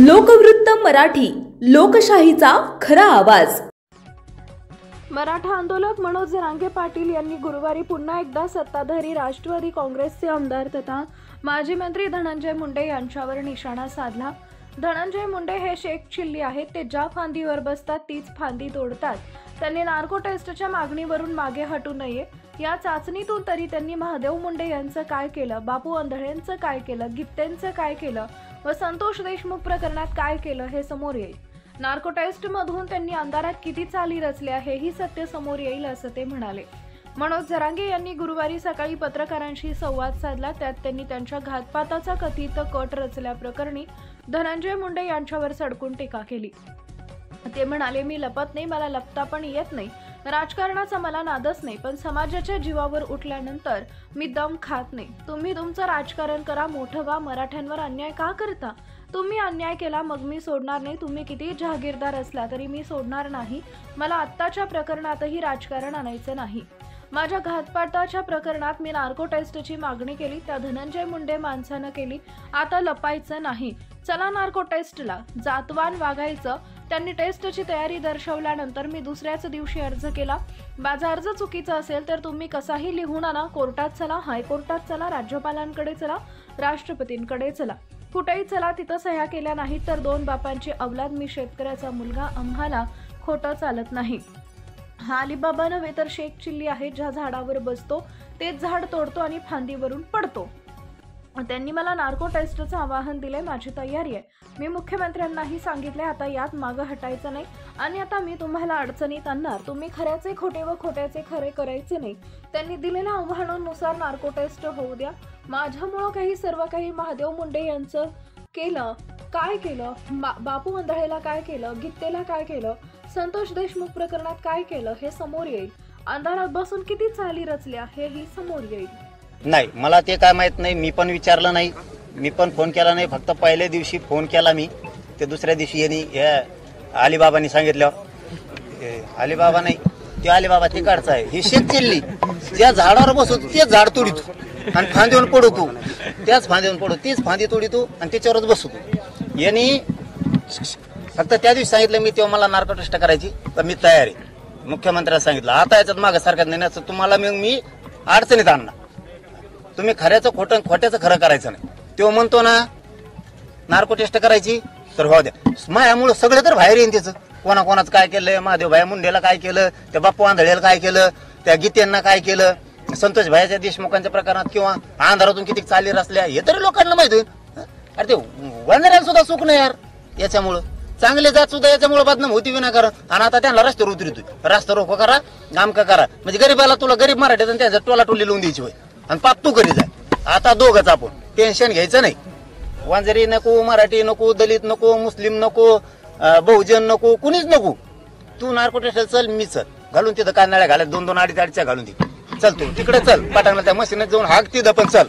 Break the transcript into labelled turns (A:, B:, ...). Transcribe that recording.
A: लोकवृत्त मराठी, लोकशाहीचा खरा आवाज।
B: मराठा आंदोलक मनोज जरांगे पाटील यांनी गुरुवारी पुन्हा एकदा सत्ताधारी राष्ट्रवादी काँग्रेसचे आमदार तथा माजी मंत्री धनंजय मुंडे यांच्यावर निशाणा साधला। धनंजय मुंडे हे शेख चिल्ली आहेत, ते ज्या फांदीवर बसतात तीच फांदी तोडतात। त्यांनी नार्को टेस्टच्या मागणीवरून मागे हटू नये। या चाचणीतून तरी त्यांनी महादेव मुंडे यांचं काय केलं, बापू आंधळेंचं काय केलं, गित्तेंचं काय केलं व संतोष देशमुख प्रकरणात काय केलं हे समोर येईल। नार्को टेस्ट मधून त्यांनी अंधारात किती चाली रचल्या हेही सत्य समोर येईल असं ते म्हणाले। मनोज जरांगे यांनी गुरुवारी सकाळी पत्रकारांशी संवाद साधला। त्यात त्यांनी त्यांच्या घातपाताचा कथित कट रचल्याप्रकरणी धनंजय मुंडे यांच्यावर सडकून टीका केली। ते म्हणाले, मी लपत नाही, मला लपता पण येत नाही, राजकारणाचा मला नादच नाही, पण समाजाच्या जीवावर उठल्यानंतर मी दम खात नाही। तुम्ही तुमचं राजकारण करा, मोठं व्हा, मराठ्यांवर अन्याय का करता? तुम्ही अन्याय केला मग मी सोडणार नाही। तुम्ही किती जहागीरदार असला तरी मी सोडणार नाही। मला आत्ताच्या प्रकरणातही राजकारण आणायचं नाही। माझ्या घातपाताच्या प्रकरणात मी नार्को टेस्टची मागणी केली, त्या धनंजय मुंडे माणसानं केली। आता लपायचं नाही, चला नार्को टेस्टला। जातवान वागायचं। त्यांनी टेस्टची तयारी दर्शवल्यानंतर मी दुसऱ्याच दिवशी अर्ज केला। माझा अर्ज चुकीचा असेल तर तुम्ही कसाही लिहून आणा, कोर्टात चला, हायकोर्टात चला, राज्यपालांकडे चला, राष्ट्रपतींकडे चला, कुठेही चला, तिथं सह्या केल्या नाहीत तर दोन बापांची औलाद, मी शेतकऱ्याचा मुलगा, आम्हाला खोटं चालत नाही। हा अलिबाबा नव्हे तर शेख चिल्ली आहे, ज्या झाडावर बसतो तेच झाड तोडतो आणि फांदीवरून पडतो। त्यांनी मला नार्को टेस्टचं आवाहन दिले, माझी तयारी आहे। मी मुख्यमंत्र्यांनाही सांगितले, आता यात मागं हटायचं नाही आणि आता मी तुम्हाला अडचणीत आणणार। तुम्ही खऱ्याचे खोटे व खोट्याचे खरे करायचे नाही। त्यांनी दिलेल्या आव्हानानुसार नार्को टेस्ट होऊ द्या। माझ्यामुळं काही सर्व काही महादेव मुंडे यांचं केलं, काय केलं, बापू आंधळेला काय केलं, गित्तेला काय केलं, संतोष देशमुख प्रकरणात काय केलं हे समोर येईल। अंधारात बसून किती चाली रचल्या हेही समोर येईल।
C: नाही, मला ते काय माहित नाही, मी पण विचारलं नाही, मी पण फोन केला नाही। फक्त पहिल्या दिवशी फोन केला मी, ते दुसऱ्या दिवशी यांनी अलिबाबांनी सांगितलं, अलिबाबा नाही ते अलिबाबा तिकडचा आहे, ही शेत चिल्ली, ज्या झाडावर बसतो तेच झाड तोडतो आणि फांदीवर पडतो, त्याच फांदीवर पडतो, तीच फांदी तोडतो आणि त्याच्यावरच बसतो। यांनी फक्त त्या दिवशी सांगितलं मी, तेव्हा मला नार्को टेस्ट करायची तर मी तयार आहे। मुख्यमंत्र्यांना सांगितलं, आता याच्यात मागं सारखं नेण्याचं तुम्हाला मग मी अडचणीत आणणार। तुम्ही खऱ्याचं खोटं, खोट्याचं खरं करायचं नाही। तो म्हणतो ना नार्को टेस्ट करायची तर हो द्या, मायामुळं सगळं तर बाहेर येईन त्याचं। कोणाकोणाचं काय केलंय, महादेव भाई मुंडेला काय केलं, त्या बापू आंधळेला काय केलं, त्या गीतेंना काय केलं, संतोष भाईच्या देशमुखांच्या प्रकरणात किंवा अंधारातून किती चाली रचल्या हे तरी लोकांना माहित होईल। अरे ते वंदऱ्याला सुद्धा सुख नाही यार याच्यामुळं, चांगले जात सुद्धा याच्यामुळे बदनाम होती विनाकारण। आणि आता त्यांना रस्त्यावर उतरतोय, रस्ता रोको करा, नामका करा, म्हणजे गरीबाला तुला गरीब मराठ्याचं त्याचा टोला टोली लावून द्यायची होय आणि पाप तू करी जाय। आता दोघंच आपण, टेन्शन घ्यायचं नाही। वंजारी नको, मराठी नको, दलित नको, मुस्लिम नको, बहुजन नको, कुणीच नको। तू नार्को टेस्टला चल, मी चल, घालून तिथं कानाळ्या घालत 2-2 अडीच घालून दे, चल तू तिकडे चल, पाटांना त्या मशीनात जाऊन हाक तिथं पण चल।